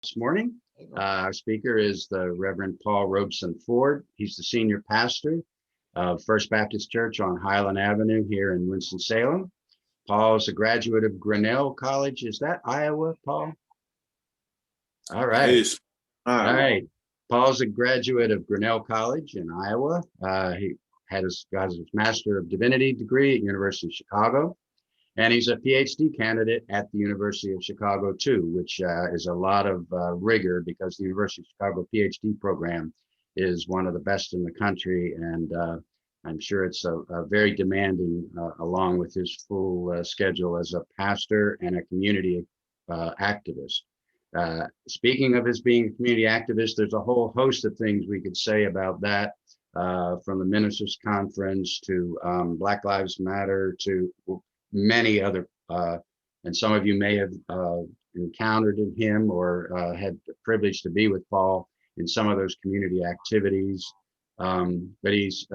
This morning. Our speaker is the Reverend Paul Robeson Ford. He's the senior pastor of First Baptist Church on Highland Avenue here in Winston-Salem. Paul is a graduate of Grinnell College. Is that Iowa, Paul? All right. Yes. All right. Paul's a graduate of Grinnell College in Iowa. He got his Master of Divinity degree at University of Chicago. And he's a PhD candidate at the University of Chicago, too, which is a lot of rigor because the University of Chicago PhD program is one of the best in the country. And I'm sure it's a very demanding, along with his full schedule as a pastor and a community activist. Speaking of his being a community activist, there's a whole host of things we could say about that, from the Ministers' Conference to Black Lives Matter to many other, and some of you may have encountered him or had the privilege to be with Paul in some of those community activities. But he's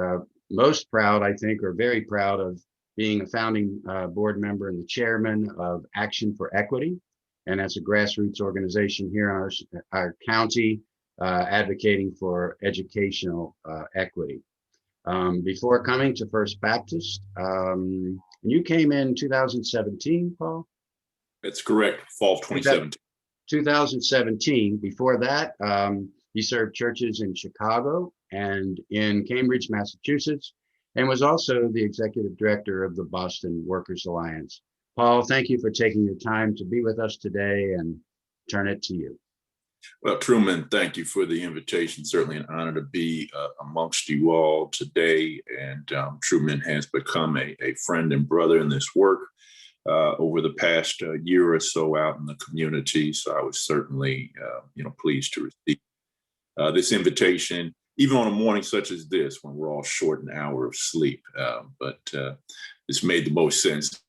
most proud, I think, or very proud of being a founding board member and the chairman of Action for Equity. And that's a grassroots organization here in our county advocating for educational equity. Before coming to First Baptist, you came in 2017, Paul? That's correct. Fall of 2017. 2017. Before that, he served churches in Chicago and in Cambridge, Massachusetts, and was also the executive director of the Boston Workers Alliance. Paul, thank you for taking your time to be with us today, and turn it to you. Well, Truman, thank you for the invitation. Certainly an honor to be amongst you all today. And Truman has become a friend and brother in this work over the past year or so out in the community. So I was certainly, pleased to receive this invitation, even on a morning such as this, when we're all short an hour of sleep. But this made the most sense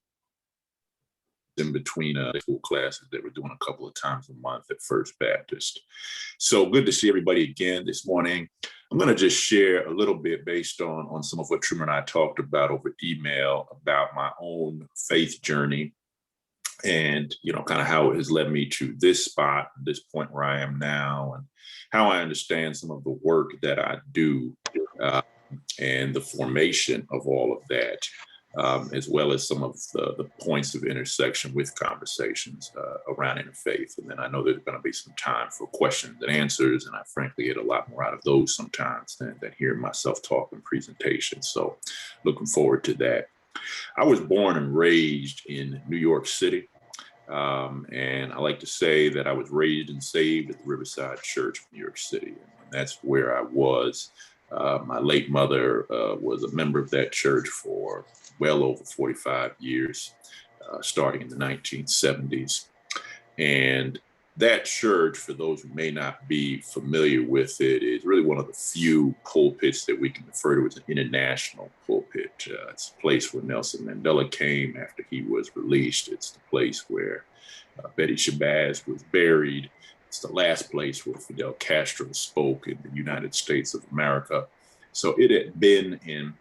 in between school classes that we're doing a couple of times a month at First Baptist. So good to see everybody again this morning. I'm going to just share a little bit based on some of what Truman and I talked about over email about my own faith journey and, kind of how it has led me to this spot, this point where I am now, and how I understand some of the work that I do and the formation of all of that. As well as some of the points of intersection with conversations around interfaith. And then I know there's going to be some time for questions and answers, and I frankly get a lot more out of those sometimes than hearing myself talk in presentations. So looking forward to that. I was born and raised in New York City. And I like to say that I was raised and saved at the Riverside Church of New York City. And that's where I was. My late mother was a member of that church for well over 45 years, starting in the 1970s. And that church, for those who may not be familiar with it, is really one of the few pulpits that we can refer to as an international pulpit. It's a place where Nelson Mandela came after he was released. It's the place where Betty Shabazz was buried. It's the last place where Fidel Castro spoke in the United States of America. So it had been in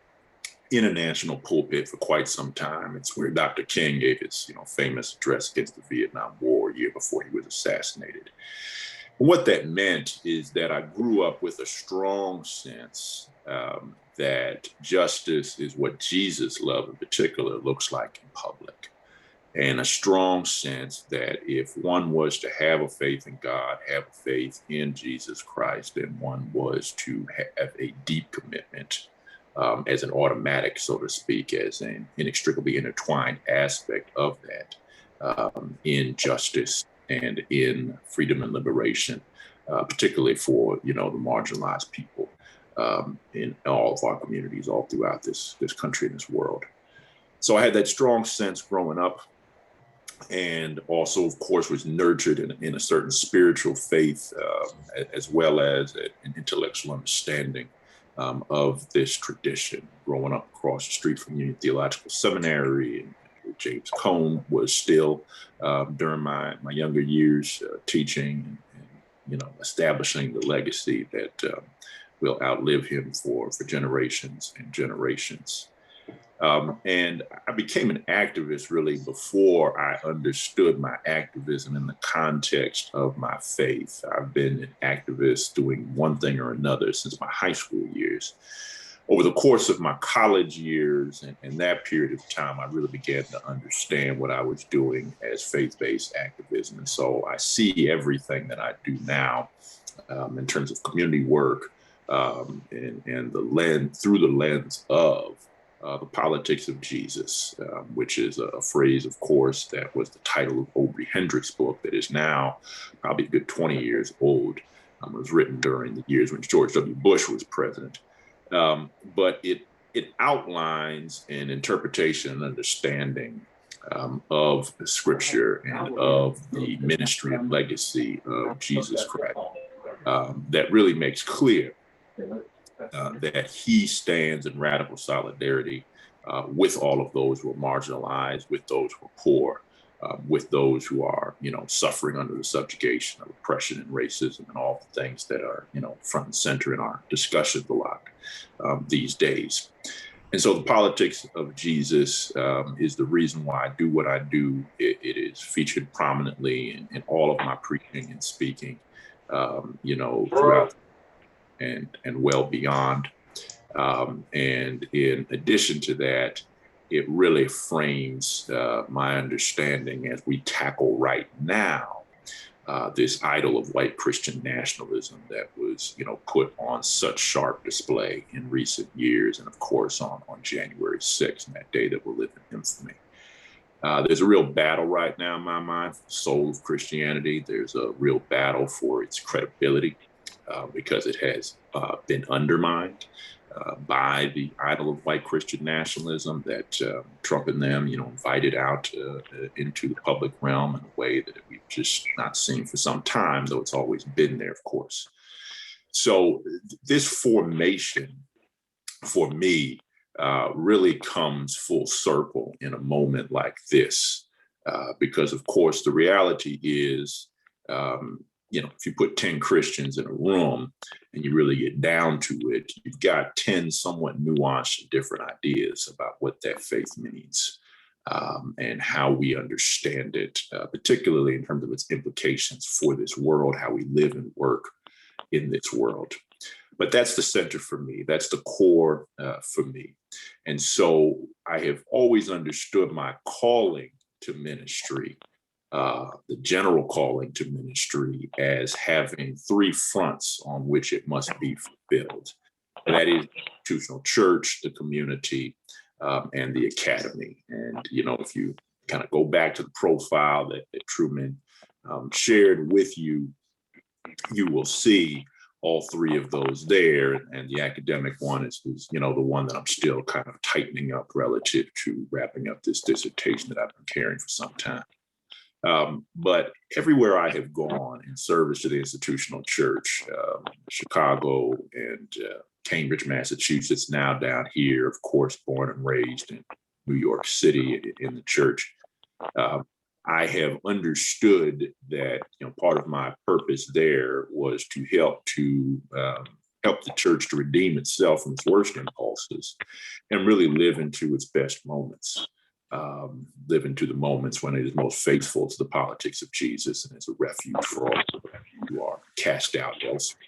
international pulpit for quite some time. It's where Dr. King gave his, famous address against the Vietnam War a year before he was assassinated. And what that meant is that I grew up with a strong sense that justice is what Jesus' love in particular looks like in public. And a strong sense that if one was to have a faith in God, have a faith in Jesus Christ, then one was to have a deep commitment as an automatic, so to speak, as an inextricably intertwined aspect of that in justice and in freedom and liberation, particularly for, the marginalized people in all of our communities all throughout this country and this world. So I had that strong sense growing up, and also, of course, was nurtured in a certain spiritual faith, as well as an intellectual understanding of this tradition. Growing up across the street from Union Theological Seminary, and James Cone was still during my younger years teaching and establishing the legacy that will outlive him for generations and generations. And I became an activist really before I understood my activism in the context of my faith. I've been an activist doing one thing or another since my high school years. Over the course of my college years and that period of time, I really began to understand what I was doing as faith-based activism. And so I see everything that I do now in terms of community work and the lens through the lens of the politics of Jesus, which is a phrase, of course, that was the title of Aubrey Hendricks' book that is now probably a good 20 years old. It was written during the years when George W. Bush was president. But it outlines an interpretation and understanding of the scripture and of the ministry and legacy of Jesus Christ that really makes clear that he stands in radical solidarity with all of those who are marginalized, with those who are poor, with those who are, suffering under the subjugation of oppression and racism and all the things that are, front and center in our discussions a lot these days. And so the politics of Jesus is the reason why I do what I do. It is featured prominently in all of my preaching and speaking, throughout and well beyond. And in addition to that, it really frames my understanding as we tackle right now this idol of white Christian nationalism that was, put on such sharp display in recent years, and of course on January 6th, and that day that will live in infamy. There's a real battle right now in my mind for the soul of Christianity. There's a real battle for its credibility because it has been undermined by the idol of white Christian nationalism that Trump and them, invited out into the public realm in a way that we've just not seen for some time, though it's always been there, of course. So this formation for me really comes full circle in a moment like this, because of course the reality is, if you put 10 Christians in a room and you really get down to it, you've got 10 somewhat nuanced and different ideas about what that faith means and how we understand it, particularly in terms of its implications for this world, how we live and work in this world. But that's the center for me. That's the core for me. And so I have always understood my calling to ministry, the general calling to ministry, as having three fronts on which it must be fulfilled. And that is the institutional church, the community, and the academy. And, if you kind of go back to the profile that Truman shared with you, you will see all three of those there. And the academic one is the one that I'm still kind of tightening up relative to wrapping up this dissertation that I've been carrying for some time. But everywhere I have gone in service to the institutional church, Chicago and Cambridge, Massachusetts, now down here, of course, born and raised in New York City in the church, I have understood that part of my purpose there was to help the church to redeem itself from its worst impulses and really live into its best moments. Live into the moments when it is most faithful to the politics of Jesus and is a refuge for all who are cast out elsewhere.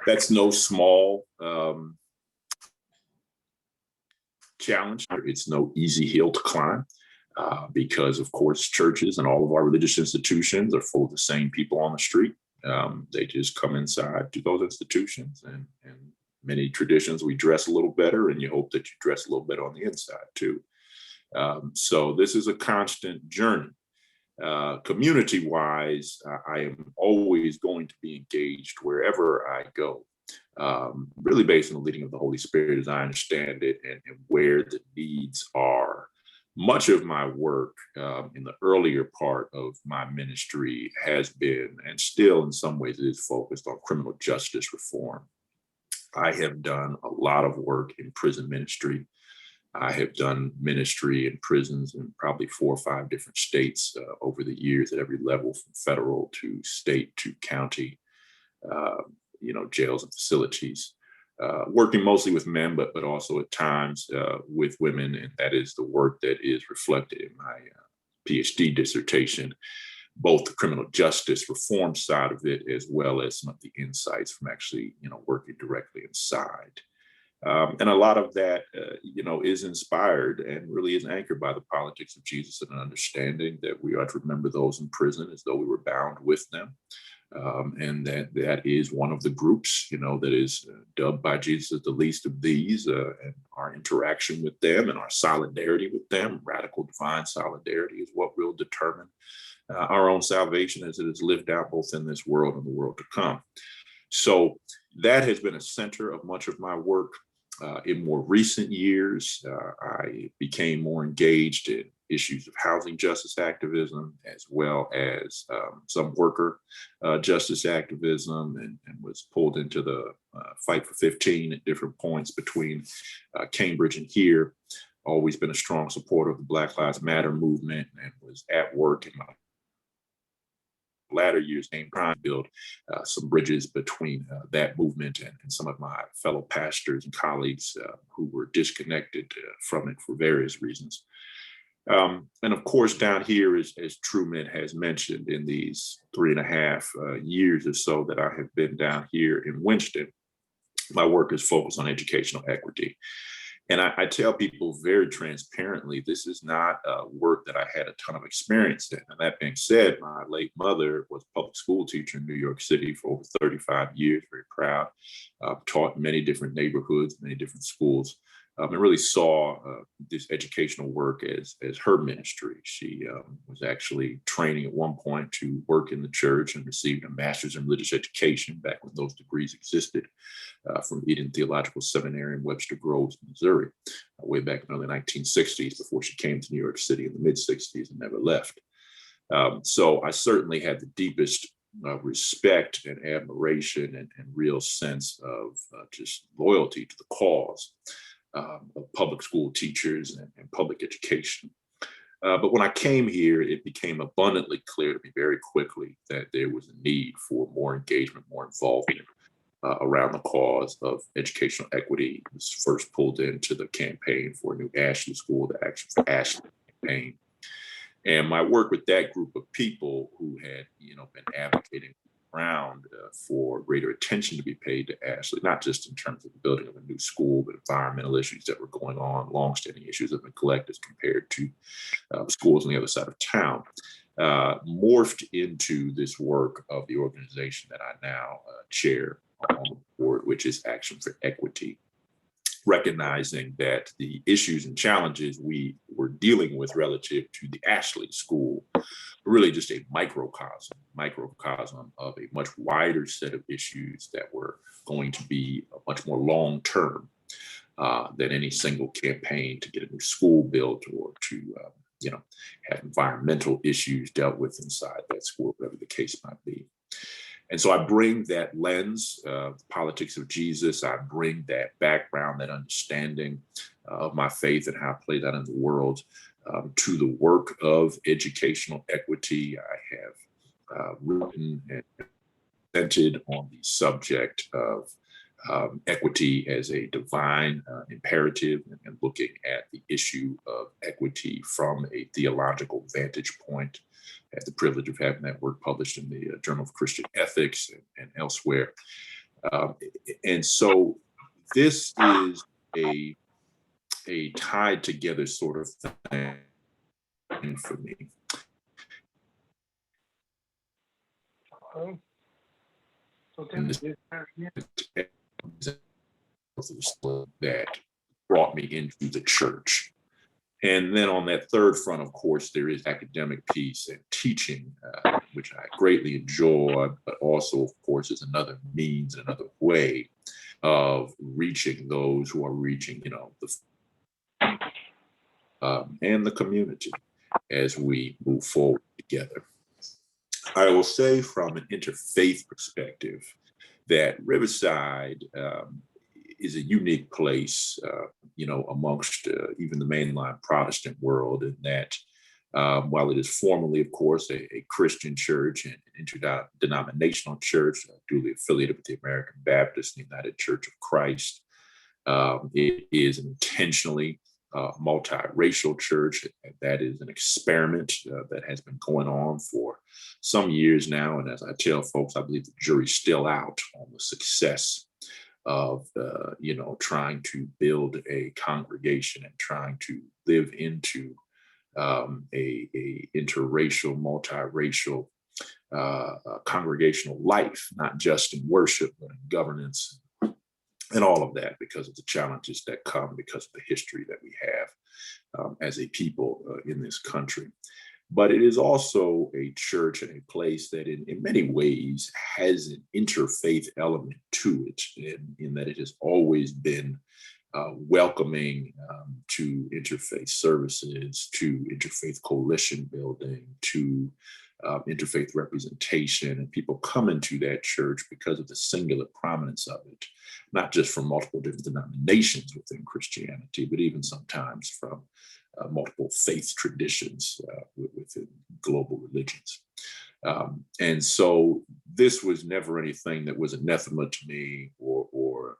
That's no small challenge. It's no easy hill to climb because, of course, churches and all of our religious institutions are full of the same people on the street. They just come inside to those institutions, and many traditions we dress a little better, and you hope that you dress a little better on the inside too. So this is a constant journey. Community-wise, I am always going to be engaged wherever I go, really based on the leading of the Holy Spirit as I understand it and where the needs are. Much of my work in the earlier part of my ministry has been, and still in some ways is, focused on criminal justice reform. I have done a lot of work in prison ministry. I have done ministry in prisons in probably 4 or 5 different states over the years at every level, from federal to state to county, jails and facilities. working mostly with men, but also at times with women. And that is the work that is reflected in my PhD dissertation, both the criminal justice reform side of it, as well as some of the insights from actually, working directly inside. And a lot of that, is inspired and really is anchored by the politics of Jesus and an understanding that we ought to remember those in prison as though we were bound with them. And that is one of the groups, that is dubbed by Jesus as the least of these, and our interaction with them and our solidarity with them, radical divine solidarity, is what will determine our own salvation as it is lived out both in this world and the world to come. So that has been a center of much of my work. In more recent years, I became more engaged in issues of housing justice activism, as well as some worker justice activism, and was pulled into the Fight for 15 at different points between Cambridge and here. Always been a strong supporter of the Black Lives Matter movement, and was at work in my latter years trying to build some bridges between that movement and some of my fellow pastors and colleagues who were disconnected from it for various reasons. And of course, down here, as Truman has mentioned, in these 3.5 years or so that I have been down here in Winston, my work is focused on educational equity. And I tell people very transparently, this is not work that I had a ton of experience in. And that being said, my late mother was a public school teacher in New York City for over 35 years, very proud, taught in many different neighborhoods, many different schools, and really saw this educational work as her ministry. She was actually training at one point to work in the church and received a master's in religious education back when those degrees existed from Eden Theological Seminary in Webster Groves, Missouri, way back in the early 1960s before she came to New York City in the mid-60s and never left. So I certainly had the deepest respect and admiration and real sense of just loyalty to the cause of public school teachers and public education. But when I came here, it became abundantly clear to me very quickly that there was a need for more engagement, more involvement around the cause of educational equity. I was first pulled into the campaign for a new Ashley School, the Action for Ashley campaign. And my work with that group of people who had, been advocating around for greater attention to be paid to Ashley, not just in terms of the building of a new school, but environmental issues that were going on, longstanding issues of neglect as compared to schools on the other side of town, morphed into this work of the organization that I now chair on the board, which is Action for Equity, recognizing that the issues and challenges we were dealing with relative to the Ashley School were really just a microcosm of a much wider set of issues that were going to be much more long-term than any single campaign to get a new school built or to have environmental issues dealt with inside that school, whatever the case might be. And so I bring that lens, the politics of Jesus. I bring that background, that understanding of my faith and how I play that in the world to the work of educational equity. I have written and presented on the subject of equity as a divine imperative, and looking at the issue of equity from a theological vantage point. I had the privilege of having that work published in the Journal of Christian Ethics and elsewhere. And so this is a tied together sort of thing for me. And that brought me into the church. And then on that third front, of course, there is academic piece and teaching, which I greatly enjoy, but also, of course, is another means, another way of reaching those who are reaching, and the community as we move forward together. I will say from an interfaith perspective that Riverside is a unique place, amongst even the mainline Protestant world, in that While it is formally, of course, a Christian church and an interdenominational church, duly affiliated with the American Baptist and United Church of Christ, it is an intentionally multiracial church. That is an experiment that has been going on for some years now. And as I tell folks, I believe the jury's still out on the success of, trying to build a congregation and trying to live into a interracial, multiracial congregational life, not just in worship, but in governance and all of that, because of the challenges that come because of the history that we have as a people in this country. But it is also a church and a place that in many ways has an interfaith element to it, in that it has always been welcoming to interfaith services, to interfaith coalition building, to interfaith representation. And people come into that church because of the singular prominence of it, not just from multiple different denominations within Christianity, but even sometimes from multiple faith traditions within global religions. And so this was never anything that was anathema to me or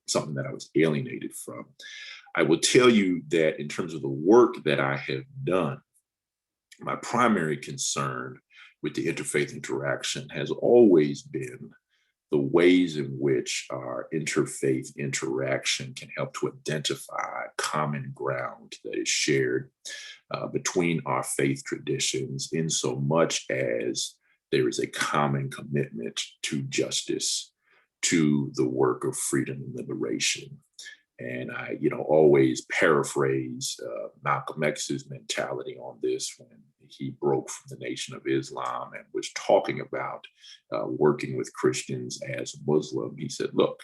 something that I was alienated from. I will tell you that in terms of the work that I have done, my primary concern with the interfaith interaction has always been the ways in which our interfaith interaction can help to identify common ground that is shared between our faith traditions, in so much as there is a common commitment to justice, to the work of freedom and liberation. And I, always paraphrase Malcolm X's mentality on this when he broke from the Nation of Islam and was talking about working with Christians as a Muslim. He said, look,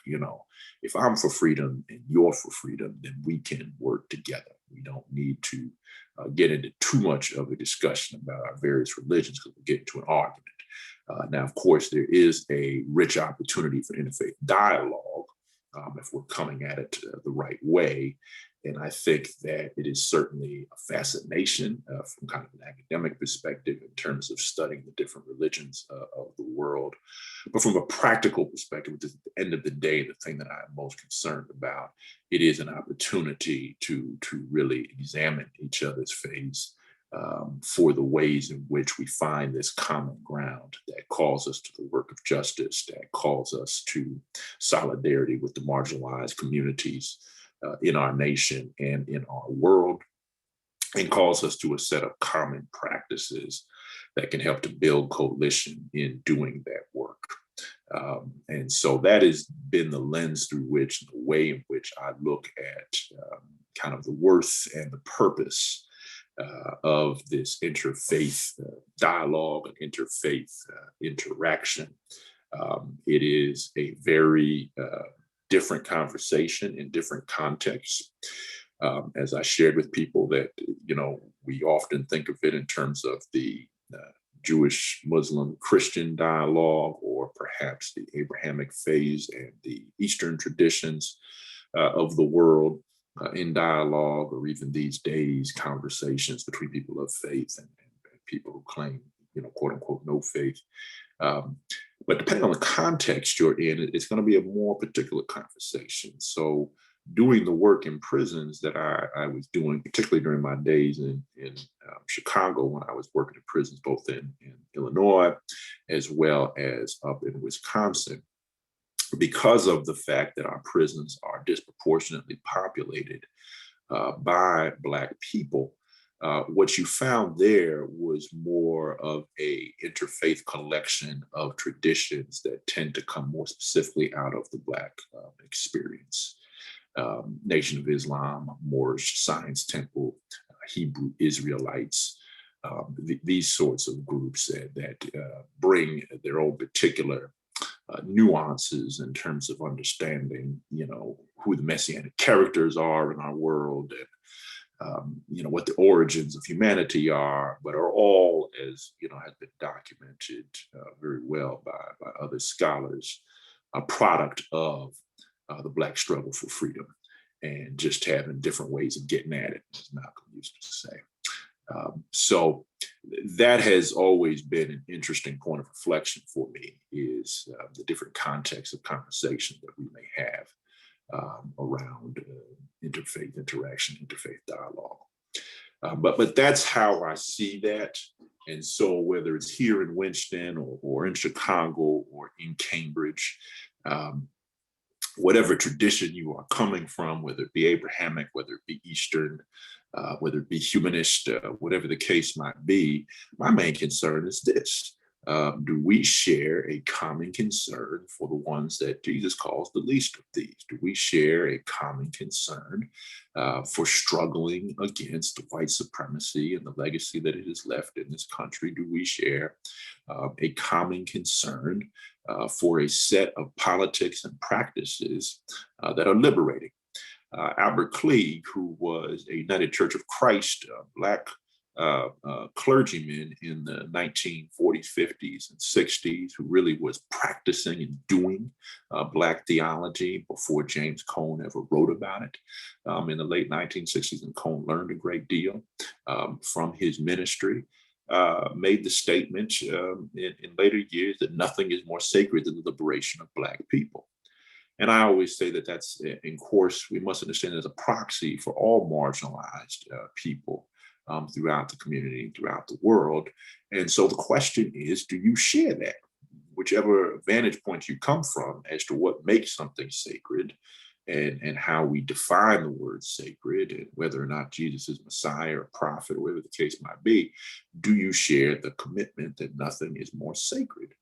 if I'm for freedom and you're for freedom, then we can work together. We don't need to get into too much of a discussion about our various religions because we'll get into an argument. Now, of course, there is a rich opportunity for interfaith dialogue if we're coming at it the right way. And I think that it is certainly a fascination from kind of an academic perspective in terms of studying the different religions of the world. But from a practical perspective, which is at the end of the day, the thing that I'm most concerned about, it is an opportunity to really examine each other's faiths for the ways in which we find this common ground that calls us to the work of justice, that calls us to solidarity with the marginalized communities in our nation and in our world, and calls us to a set of common practices that can help to build coalition in doing that work. And so that has been the lens through which, the way in which I look at kind of the worth and the purpose of this interfaith dialogue and interfaith interaction. It is a very different conversation in different contexts. As I shared with people that, we often think of it in terms of the Jewish, Muslim, Christian dialogue, or perhaps the Abrahamic phase and the Eastern traditions of the world in dialogue, or even these days, conversations between people of faith and people who claim, quote unquote, no faith. But depending on the context you're in, it's going to be a more particular conversation. So doing the work in prisons that I was doing, particularly during my days in Chicago, when I was working in prisons, both in Illinois, as well as up in Wisconsin, because of the fact that our prisons are disproportionately populated by Black people, what you found there was more of a interfaith collection of traditions that tend to come more specifically out of the Black experience. Nation of Islam, Moorish Science Temple, Hebrew Israelites, these sorts of groups that bring their own particular nuances in terms of understanding, who the messianic characters are in our world, and what the origins of humanity are, but are all, as has been documented very well by other scholars, a product of the Black struggle for freedom, and just having different ways of getting at it, as Malcolm used to say. So that has always been an interesting point of reflection for me, is the different contexts of conversation that we may have around interfaith interaction, interfaith dialogue. But that's how I see that. And so whether it's here in Winston or in Chicago or in Cambridge, whatever tradition you are coming from, whether it be Abrahamic, whether it be Eastern, whether it be humanist, whatever the case might be, my main concern is this. Do we share a common concern for the ones that Jesus calls the least of these? Do we share a common concern for struggling against white supremacy and the legacy that it has left in this country? Do we share a common concern for a set of politics and practices that are liberating? Albert Cleage, who was a United Church of Christ Black clergyman in the 1940s, 50s, and 60s, who really was practicing and doing Black theology before James Cone ever wrote about it in the late 1960s. And Cone learned a great deal from his ministry, made the statement in later years that nothing is more sacred than the liberation of Black people. And I always say that that's, in course, we must understand it as a proxy for all marginalized people throughout the community, throughout the world. And so the question is, do you share that? Whichever vantage point you come from as to what makes something sacred and how we define the word sacred and whether or not Jesus is Messiah or prophet or whatever the case might be, do you share the commitment that nothing is more sacred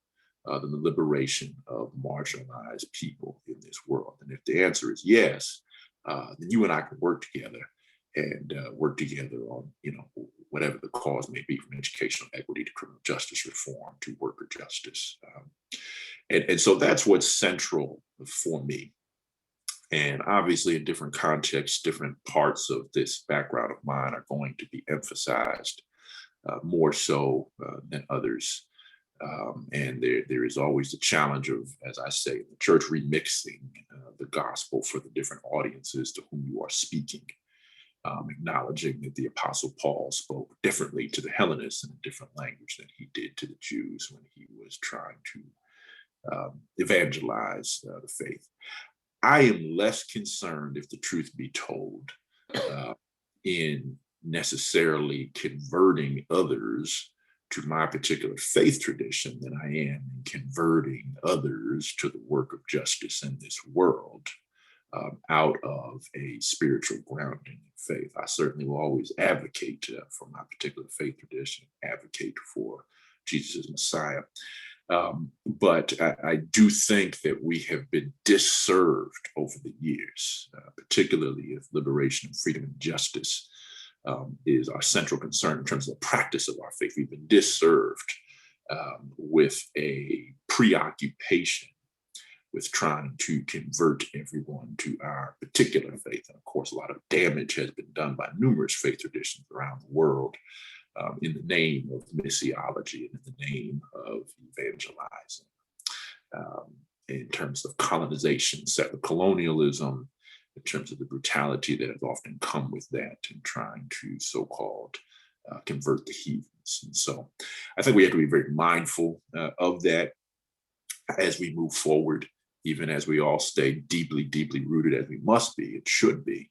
than the liberation of marginalized people in this world? And if the answer is yes, then you and I can work together and work together on, whatever the cause may be, from educational equity to criminal justice reform to worker justice. And so that's what's central for me. And obviously, in different contexts, different parts of this background of mine are going to be emphasized more so than others. And there is always the challenge of, as I say, the church remixing the gospel for the different audiences to whom you are speaking, acknowledging that the Apostle Paul spoke differently to the Hellenists in a different language than he did to the Jews when he was trying to evangelize the faith. I am less concerned, if the truth be told, in necessarily converting others to my particular faith tradition than I am in converting others to the work of justice in this world out of a spiritual grounding in faith. I certainly will always advocate for my particular faith tradition, advocate for Jesus as Messiah. But I do think that we have been disserved over the years, particularly if liberation, freedom, and justice is our central concern in terms of the practice of our faith. We've been disserved with a preoccupation with trying to convert everyone to our particular faith. And of course, a lot of damage has been done by numerous faith traditions around the world in the name of missiology and in the name of evangelizing. In terms of colonization, settler colonialism, in terms of the brutality that has often come with that and trying to so-called convert the heathens. And so I think we have to be very mindful of that as we move forward, even as we all stay deeply, deeply rooted as we must be, it should be,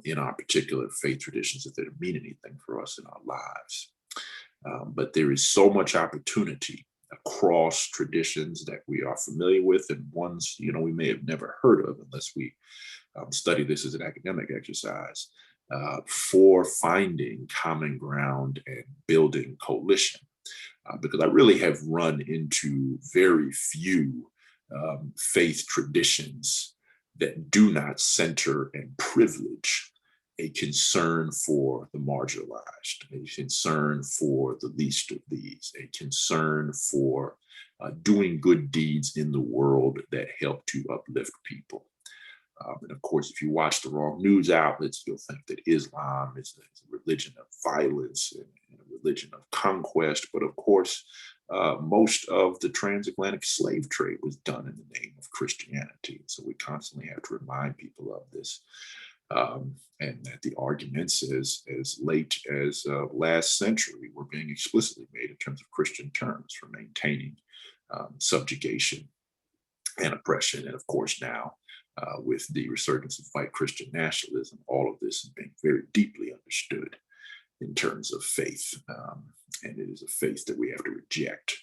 in our particular faith traditions if they don't mean anything for us in our lives. But there is so much opportunity across traditions that we are familiar with and ones, we may have never heard of unless we study this as an academic exercise, for finding common ground and building coalition. Because I really have run into very few faith traditions that do not center and privilege a concern for the marginalized, a concern for the least of these, a concern for doing good deeds in the world that help to uplift people. And of course, if you watch the wrong news outlets, you'll think that Islam is a religion of violence and a religion of conquest. But of course, most of the transatlantic slave trade was done in the name of Christianity. So we constantly have to remind people of this. And that the arguments as late as last century were being explicitly made in terms of Christian terms for maintaining subjugation and oppression. And of course, now with the resurgence of white Christian nationalism, all of this is being very deeply understood in terms of faith. And it is a faith that we have to reject.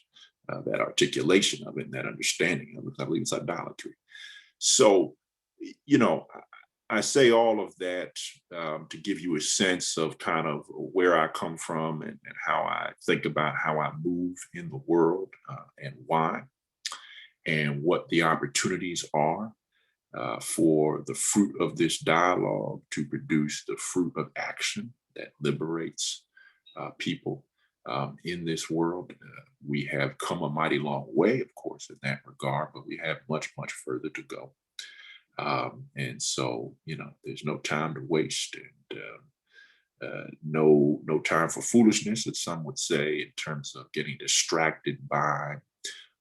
That articulation of it and that understanding of it, I believe it's idolatry. So, I say all of that to give you a sense of kind of where I come from and how I think about how I move in the world and why, and what the opportunities are for the fruit of this dialogue to produce the fruit of action that liberates people in this world. We have come a mighty long way, of course, in that regard, but we have much, much further to go. And so, there's no time to waste, and no time for foolishness, as some would say, in terms of getting distracted by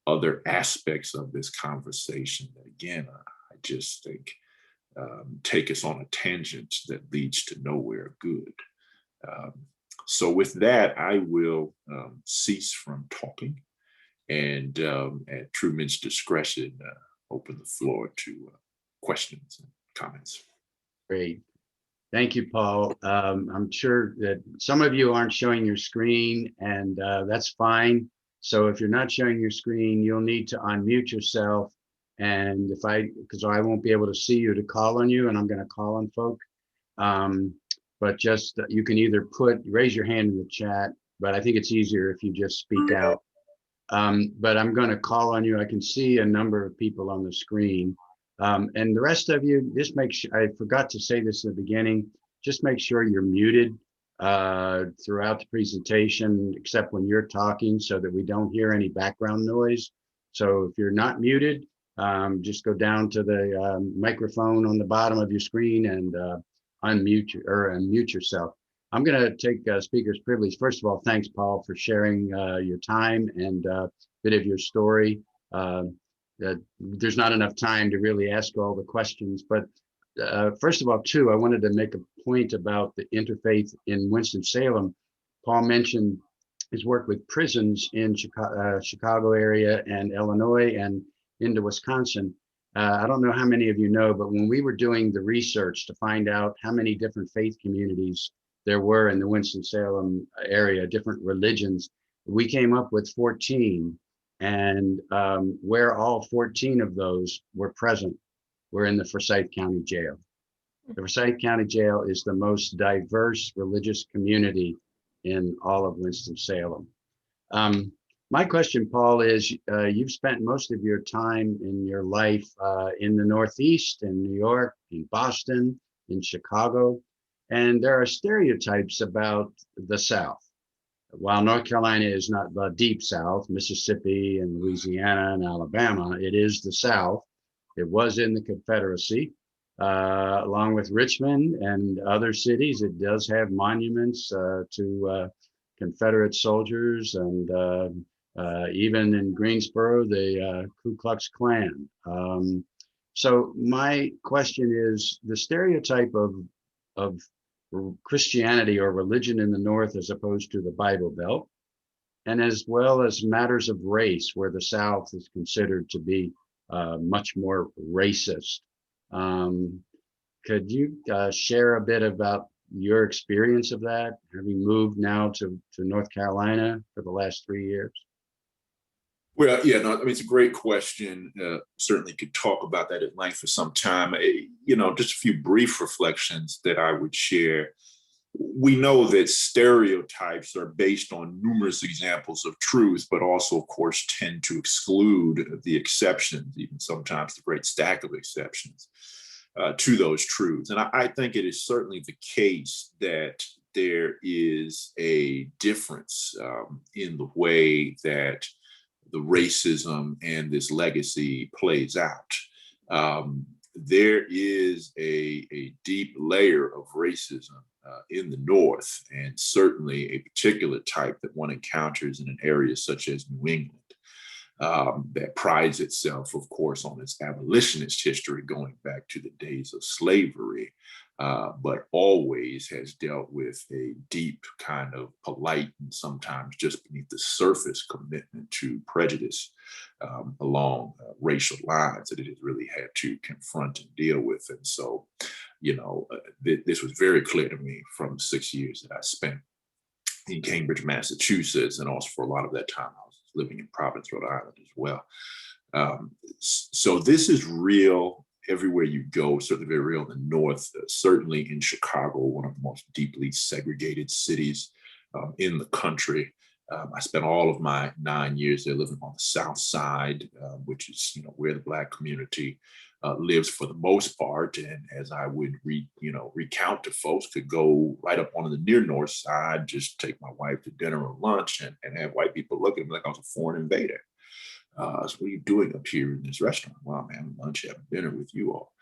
other aspects of this conversation that, again, I just think take us on a tangent that leads to nowhere good. So with that, I will cease from talking and at Truman's discretion, open the floor to questions and comments. Great. Thank you, Paul. I'm sure that some of you aren't showing your screen, and that's fine. So if you're not showing your screen, you'll need to unmute yourself. And because I won't be able to see you, to call on you, and I'm going to call on folk. But just you can either raise your hand in the chat, but I think it's easier if you just speak out. But I'm going to call on you. I can see a number of people on the screen. And the rest of you, just make sure, I forgot to say this in the beginning, just make sure you're muted throughout the presentation, except when you're talking, so that we don't hear any background noise. So if you're not muted, just go down to the microphone on the bottom of your screen and unmute yourself. I'm going to take speaker's privilege. First of all, thanks, Paul, for sharing your time and a bit of your story. There's not enough time to really ask all the questions, but first of all, too, I wanted to make a point about the interfaith in Winston-Salem. Paul mentioned his work with prisons in Chicago area and Illinois and into Wisconsin. I don't know how many of you know, but when we were doing the research to find out how many different faith communities there were in the Winston-Salem area, different religions, we came up with 14. And where all 14 of those were present were in the Forsyth County Jail. The Forsyth County Jail is the most diverse religious community in all of Winston-Salem. My question, Paul, is you've spent most of your time in your life in the Northeast, in New York, in Boston, in Chicago, and there are stereotypes about the South. While North Carolina is not the deep South, Mississippi and Louisiana and Alabama, it is the South. It was in the Confederacy, along with Richmond and other cities. It does have monuments to Confederate soldiers, and even in Greensboro, the Ku Klux Klan. So my question is, the stereotype of Christianity or religion in the North as opposed to the Bible Belt, and as well as matters of race, where the South is considered to be much more racist. Could you share a bit about your experience of that, having moved now to North Carolina for the last 3 years? Well, yeah, no, I mean, it's a great question. Certainly could talk about that at length for some time. Just a few brief reflections that I would share. We know that stereotypes are based on numerous examples of truth, but also, of course, tend to exclude the exceptions, even sometimes the great stack of exceptions to those truths. And I think it is certainly the case that there is a difference in the way that the racism and this legacy plays out. There is a deep layer of racism in the North, and certainly a particular type that one encounters in an area such as New England, that prides itself, of course, on its abolitionist history going back to the days of slavery, but always has dealt with a deep kind of polite and sometimes just beneath the surface commitment to prejudice along racial lines that it has really had to confront and deal with. And so, this was very clear to me from 6 years that I spent in Cambridge, Massachusetts, and also for a lot of that time I was living in Providence, Rhode Island as well. So this is real everywhere you go, certainly very real in the North, certainly in Chicago, one of the most deeply segregated cities in the country. I spent all of my 9 years there living on the South Side, which is where the Black community lives for the most part. And as I would recount to folks, could go right up on the near North Side, just take my wife to dinner or lunch and have white people look at me like I was a foreign invader. So what are you doing up here in this restaurant? Well, I'm having lunch, having dinner with you all.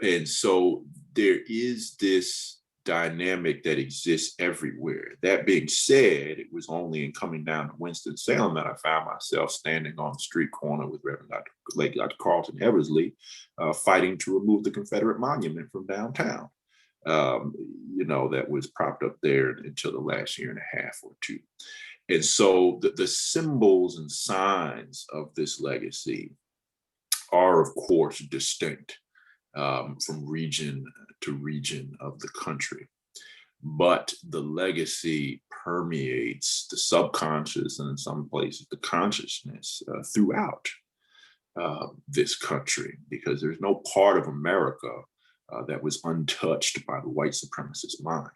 And so there is this dynamic that exists everywhere. That being said, it was only in coming down to Winston-Salem that I found myself standing on the street corner with Reverend Dr. Carlton Eversley, fighting to remove the Confederate monument from downtown. That was propped up there until the last year and a half or two. And so the symbols and signs of this legacy are, of course, distinct from region to region of the country. But the legacy permeates the subconscious and in some places the consciousness throughout this country, because there's no part of America that was untouched by the white supremacist mind.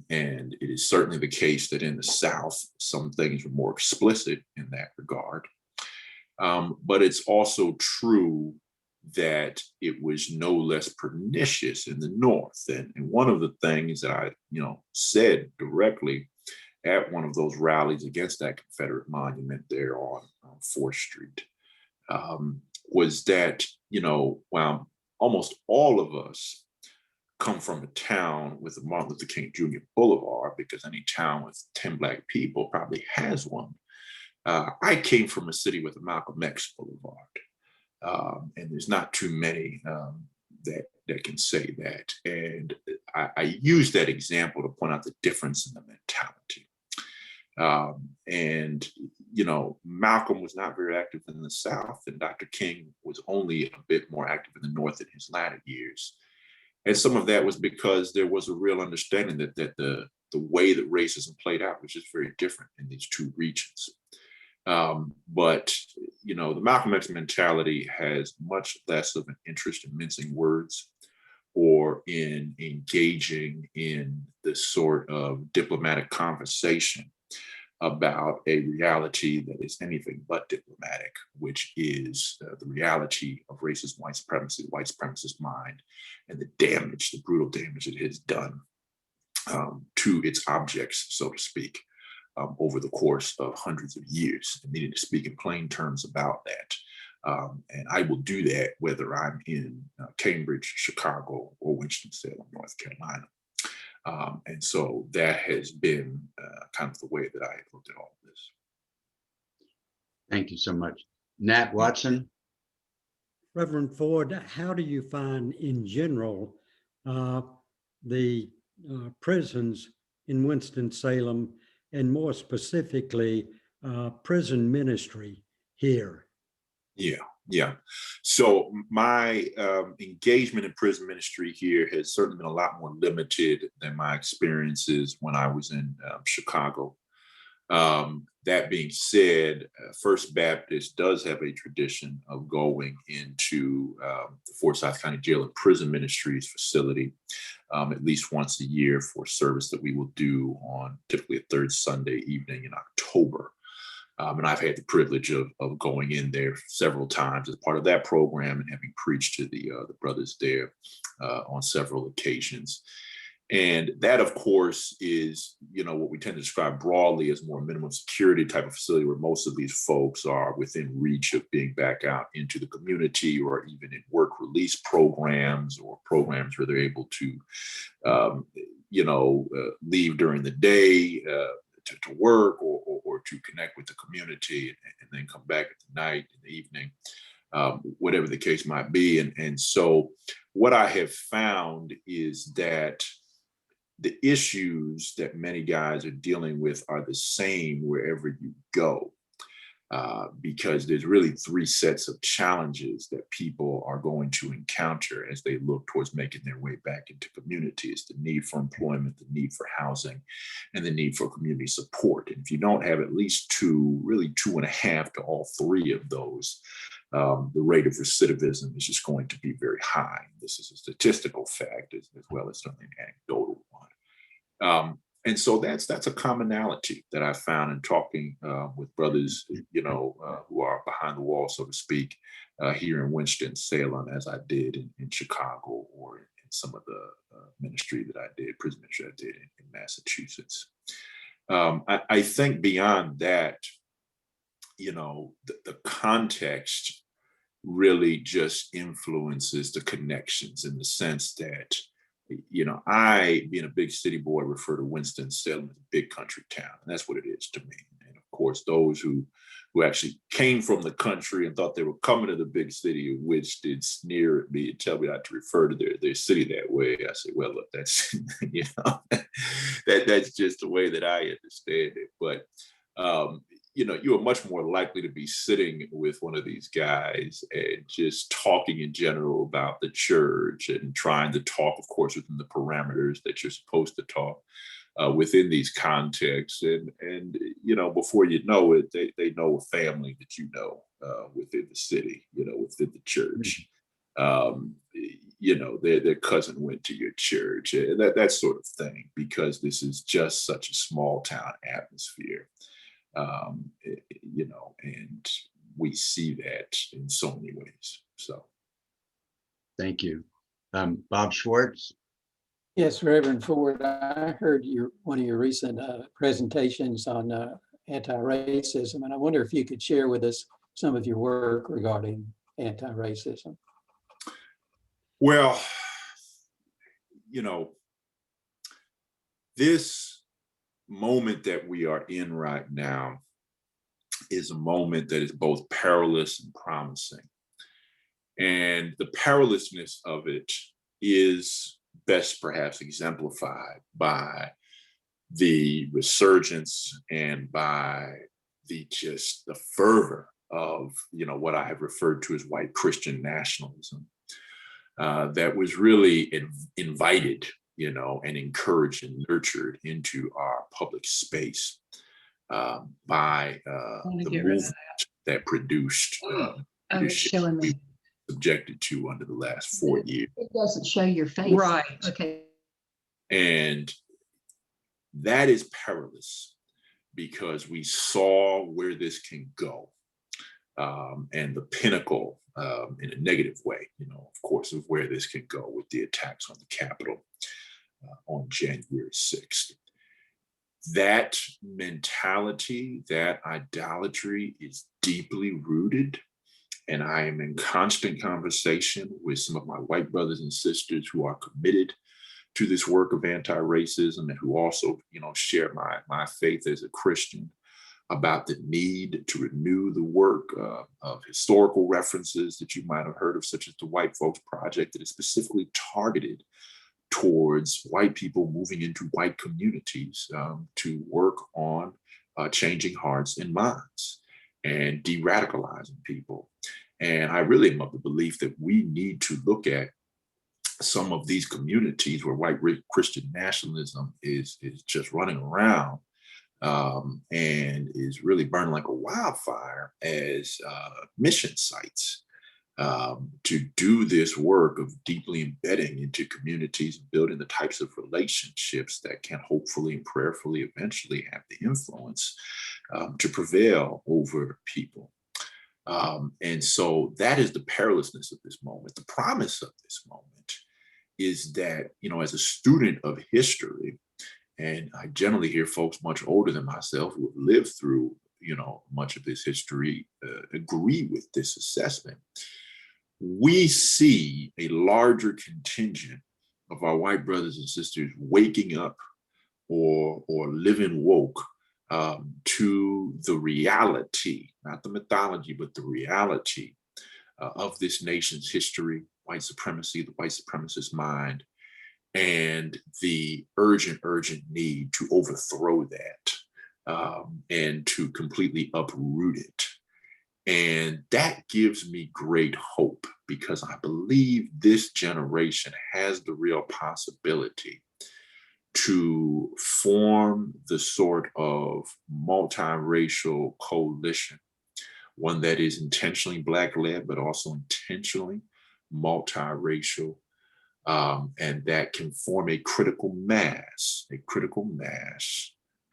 And it is certainly the case that in the South, some things were more explicit in that regard. But it's also true that it was no less pernicious in the North. And one of the things that I, said directly at one of those rallies against that Confederate monument there on 4th Street was that, while almost all of us come from a town with a Martin Luther King Jr. Boulevard, because any town with 10 Black people probably has one. I came from a city with a Malcolm X Boulevard, and there's not too many that can say that. And I use that example to point out the difference in the mentality. Malcolm was not very active in the South, and Dr. King was only a bit more active in the North in his latter years. And some of that was because there was a real understanding that the way that racism played out was just very different in these two regions. But the Malcolm X mentality has much less of an interest in mincing words or in engaging in this sort of diplomatic conversation about a reality that is anything but diplomatic, which is the reality of racist white supremacy, white supremacist mind, and the damage, the brutal damage it has done to its objects, so to speak, over the course of hundreds of years. And needing to speak in plain terms about that. And I will do that whether I'm in Cambridge, Chicago, or Winston-Salem, North Carolina. And so that has been kind of the way that I looked at all of this. Thank you so much. Nat Watson. Reverend Ford, how do you find in general the prisons in Winston-Salem, and more specifically, prison ministry here? Yeah. So my engagement in prison ministry here has certainly been a lot more limited than my experiences when I was in Chicago. That being said, First Baptist does have a tradition of going into the Forsyth County Jail and Prison Ministries facility at least once a year for service that we will do on typically a third Sunday evening in October. And I've had the privilege of going in there several times as part of that program and having preached to the brothers there on several occasions. And that, of course, is, what we tend to describe broadly as more minimum security type of facility, where most of these folks are within reach of being back out into the community, or even in work release programs or programs where they're able to, leave during the day to work or to connect with the community and then come back at the night in the evening. whatever the case might be. And so what I have found is that the issues that many guys are dealing with are the same wherever you go, because there's really three sets of challenges that people are going to encounter as they look towards making their way back into community. It's the need for employment, the need for housing, and the need for community support. And if you don't have at least two, really 2.5 to all three of those, the rate of recidivism is just going to be very high. This is a statistical fact as well as certainly an anecdotal one. And so that's a commonality that I found in talking with brothers, who are behind the wall, so to speak, here in Winston-Salem, as I did in Chicago, or in some of the ministry that I did, prison ministry I did in Massachusetts. I think beyond that, the context really just influences the connections, in the sense that, I, being a big city boy, refer to Winston-Salem as a big country town, and that's what it is to me. And of course, those who actually came from the country and thought they were coming to the big city, which did sneer at me and tell me not to refer to their city that way. I say, well, look, that's that's just the way that I understand it. But you are much more likely to be sitting with one of these guys and just talking in general about the church, and trying to talk, of course, within the parameters that you're supposed to talk within these contexts. And before you know it, they know a family that within the city, within the church. Their cousin went to your church, and that sort of thing, because this is just such a small town atmosphere. And we see that in so many ways. So, thank you. Bob Schwartz. Yes, Reverend Ford, I heard one of your recent presentations on anti-racism, and I wonder if you could share with us some of your work regarding anti-racism. Well, this moment that we are in right now is a moment that is both perilous and promising. And the perilousness of it is best perhaps exemplified by the resurgence and by the fervor of, what I have referred to as white Christian nationalism, that was really invited, and encouraged and nurtured into our public space by the movement that produced showing me. Subjected to under the last 4 years. It doesn't show your face. Right. Okay. And that is perilous, because we saw where this can go, and the pinnacle, in a negative way, of course, of where this can go with the attacks on the Capitol on January 6th. That mentality, that idolatry is deeply rooted. And I am in constant conversation with some of my white brothers and sisters who are committed to this work of anti-racism, and who also, share my faith as a Christian, about the need to renew the work of historical references that you might have heard of, such as the White Folks Project, that is specifically targeted towards white people moving into white communities to work on changing hearts and minds and de-radicalizing people. And I really am of the belief that we need to look at some of these communities where white Christian nationalism is just running around and is really burning like a wildfire as mission sites to do this work of deeply embedding into communities and building the types of relationships that can hopefully and prayerfully eventually have the influence to prevail over people. And so that is the perilousness of this moment. The promise of this moment is that, as a student of history, and I generally hear folks much older than myself who have lived through, much of this history agree with this assessment. We see a larger contingent of our white brothers and sisters waking up or living woke to the reality, not the mythology, but the reality of this nation's history, white supremacy, the white supremacist mind, and the urgent need to overthrow that and to completely uproot it. And that gives me great hope, because I believe this generation has the real possibility to form the sort of multiracial coalition, one that is intentionally Black-led, but also intentionally multiracial, and that can form a critical mass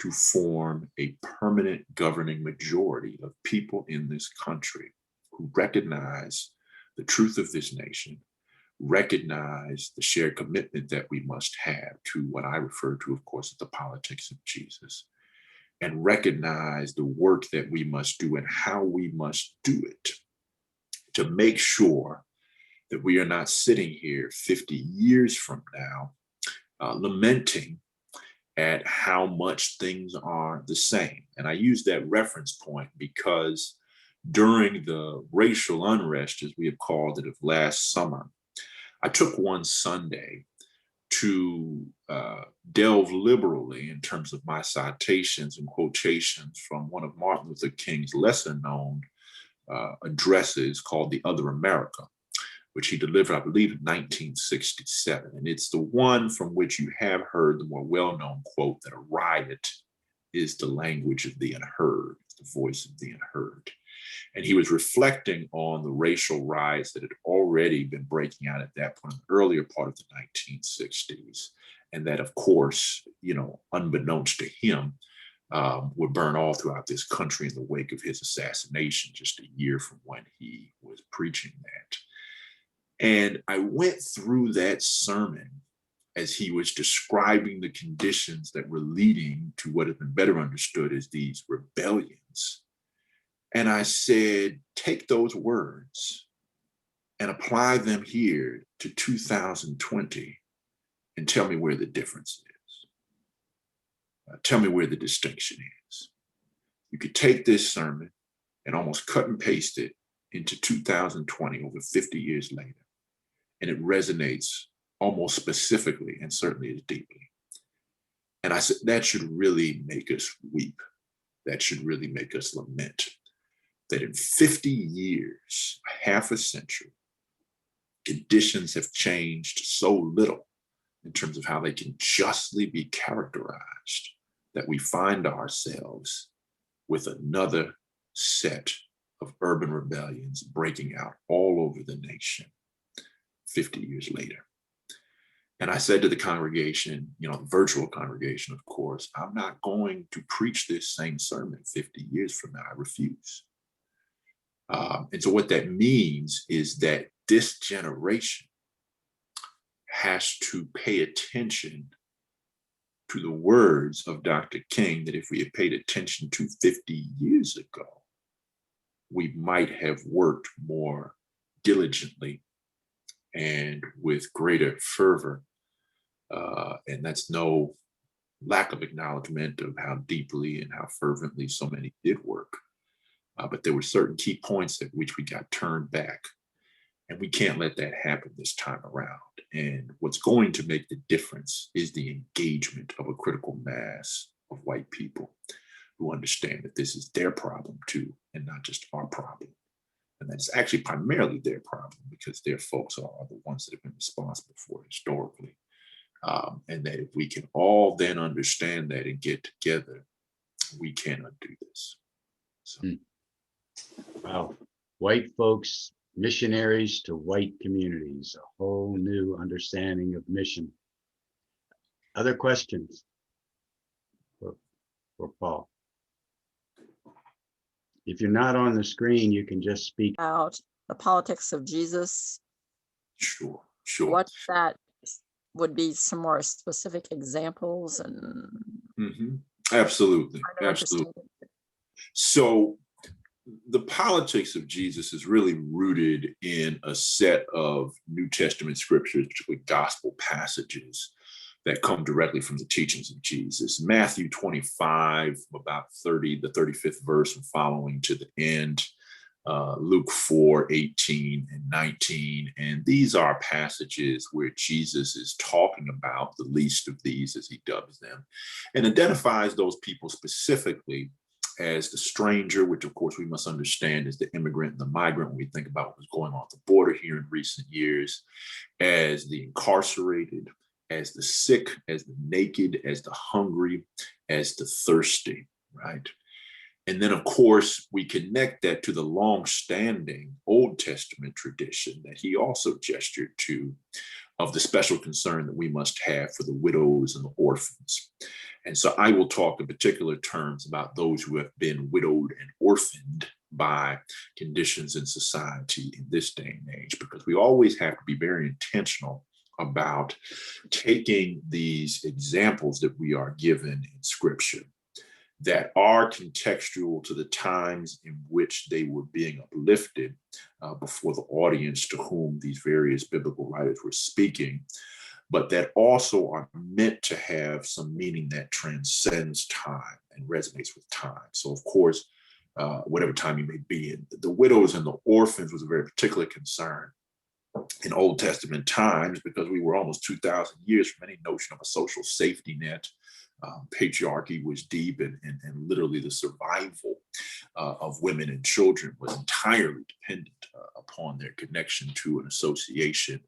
to form a permanent governing majority of people in this country who recognize the truth of this nation, recognize the shared commitment that we must have to what I refer to, of course, as the politics of Jesus, and recognize the work that we must do and how we must do it to make sure that we are not sitting here 50 years from now lamenting at how much things are the same. And I use that reference point because during the racial unrest, as we have called it, of last summer, I took one Sunday to delve liberally in terms of my citations and quotations from one of Martin Luther King's lesser known addresses called The Other America, which he delivered, I believe, in 1967. And it's the one from which you have heard the more well-known quote that a riot is the language of the unheard, the voice of the unheard. And he was reflecting on the racial riots that had already been breaking out at that point in the earlier part of the 1960s. And that, of course, unbeknownst to him, would burn all throughout this country in the wake of his assassination just a year from when he was preaching that. And I went through that sermon as he was describing the conditions that were leading to what have been better understood as these rebellions. And I said, take those words and apply them here to 2020 and tell me where the difference is. Tell me where the distinction is. You could take this sermon and almost cut and paste it into 2020 over 50 years later. And it resonates almost specifically and certainly as deeply. And I said, that should really make us weep. That should really make us lament that in 50 years, half a century, conditions have changed so little in terms of how they can justly be characterized that we find ourselves with another set of urban rebellions breaking out all over the nation 50 years later. And I said to the congregation, the virtual congregation, of course, I'm not going to preach this same sermon 50 years from now. I refuse. And so what that means is that this generation has to pay attention to the words of Dr. King that if we had paid attention to 50 years ago, we might have worked more diligently and with greater fervor. And that's no lack of acknowledgement of how deeply and how fervently so many did work. But there were certain key points at which we got turned back. And we can't let that happen this time around. And what's going to make the difference is the engagement of a critical mass of white people who understand that this is their problem too, and not just our problem. And that's actually primarily their problem because their folks are the ones that have been responsible for it historically. And that if we can all then understand that and get together, we can undo this. So. Wow. White folks, missionaries to white communities, a whole new understanding of mission. Other questions for Paul? If you're not on the screen, you can just speak. About the politics of Jesus. Sure. What that would be some more specific examples and. Mm-hmm. Absolutely. So the politics of Jesus is really rooted in a set of New Testament scriptures, particularly gospel passages that come directly from the teachings of Jesus. Matthew 25, about the 35th verse and following to the end, Luke 4:18 and 19. And these are passages where Jesus is talking about the least of these, as he dubs them, and identifies those people specifically as the stranger, which of course we must understand is the immigrant and the migrant when we think about what was going on at the border here in recent years, as the incarcerated, as the sick, as the naked, as the hungry, as the thirsty, right? And then, of course, we connect that to the long-standing Old Testament tradition that he also gestured to of the special concern that we must have for the widows and the orphans. And so I will talk in particular terms about those who have been widowed and orphaned by conditions in society in this day and age, because we always have to be very intentional about taking these examples that we are given in Scripture that are contextual to the times in which they were being uplifted before the audience to whom these various biblical writers were speaking, but that also are meant to have some meaning that transcends time and resonates with time. So, of course, whatever time you may be in, the widows and the orphans was a very particular concern in Old Testament times, because we were almost 2,000 years from any notion of a social safety net. Patriarchy was deep, and literally the survival of women and children was entirely dependent upon their connection to an association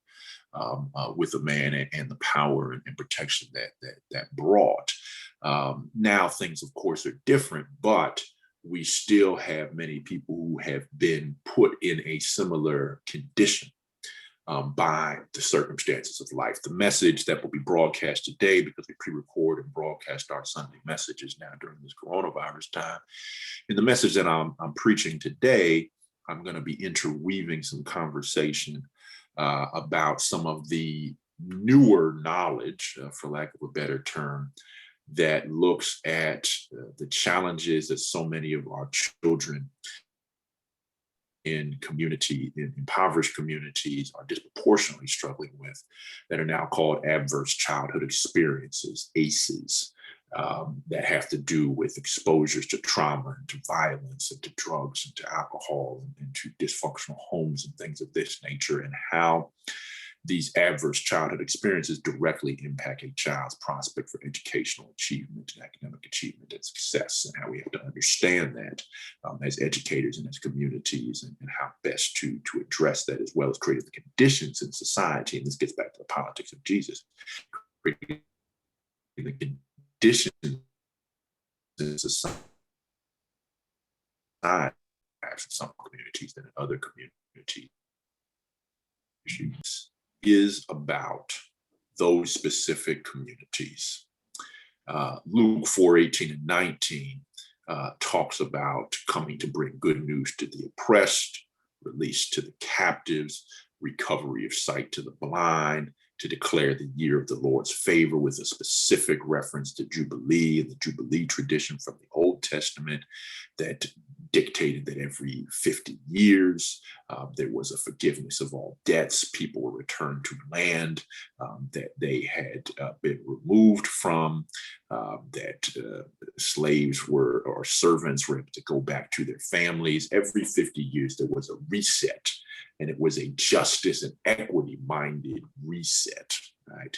with a man and the power and protection that brought. Now things, of course, are different, but we still have many people who have been put in a similar condition by the circumstances of life. The message that will be broadcast today, because we pre-record and broadcast our Sunday messages now during this coronavirus time, in the message that I'm preaching today, I'm going to be interweaving some conversation about some of the newer knowledge, for lack of a better term, that looks at the challenges that so many of our children in impoverished communities are disproportionately struggling with, that are now called adverse childhood experiences, ACEs, that have to do with exposures to trauma and to violence and to drugs and to alcohol and to dysfunctional homes and things of this nature, and how these adverse childhood experiences directly impact a child's prospect for educational achievement and academic achievement and success, and how we have to understand that as educators and as communities, and how best to address that, as well as create the conditions in society. And this gets back to the politics of Jesus, creating the conditions in society in some communities than in other communities. Is about those specific communities. Luke 4:18 and 19 talks about coming to bring good news to the oppressed, release to the captives, recovery of sight to the blind, to declare the year of the Lord's favor, with a specific reference to Jubilee and the Jubilee tradition from the Old Testament that dictated that every 50 years there was a forgiveness of all debts. People were returned to land that they had been removed from, that slaves or servants were able to go back to their families. Every 50 years there was a reset, and it was a justice and equity minded reset, right?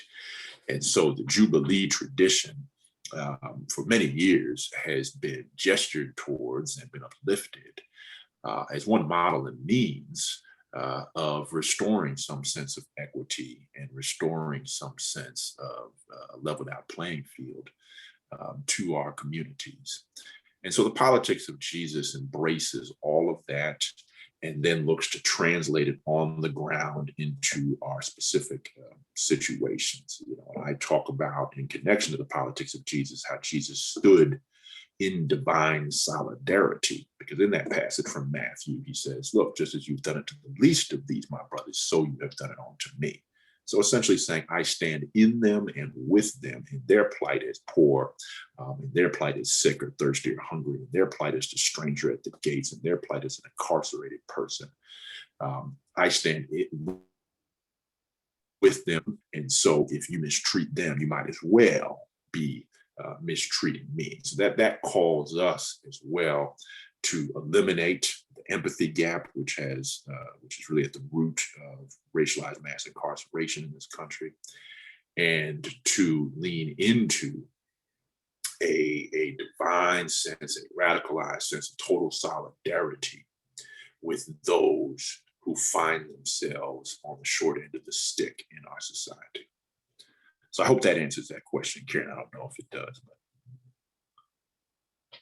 And so the Jubilee tradition for many years has been gestured towards and been uplifted as one model and means of restoring some sense of equity and restoring some sense of a leveled out playing field to our communities. And so the politics of Jesus embraces all of that, and then looks to translate it on the ground into our specific situations. You know, I talk about, in connection to the politics of Jesus, how Jesus stood in divine solidarity, because in that passage from Matthew, he says, look, just as you've done it to the least of these, my brothers, so you have done it unto me. So essentially saying, I stand in them and with them in their plight as poor, in their plight as sick or thirsty or hungry, in their plight as the stranger at the gates, in their plight as an incarcerated person. I stand with them. And so if you mistreat them, you might as well be mistreating me. So that calls us as well to eliminate the empathy gap, which is really at the root of racialized mass incarceration in this country, and to lean into a divine sense, a radicalized sense of total solidarity with those who find themselves on the short end of the stick in our society. So I hope that answers that question, Karen. I don't know if it does, but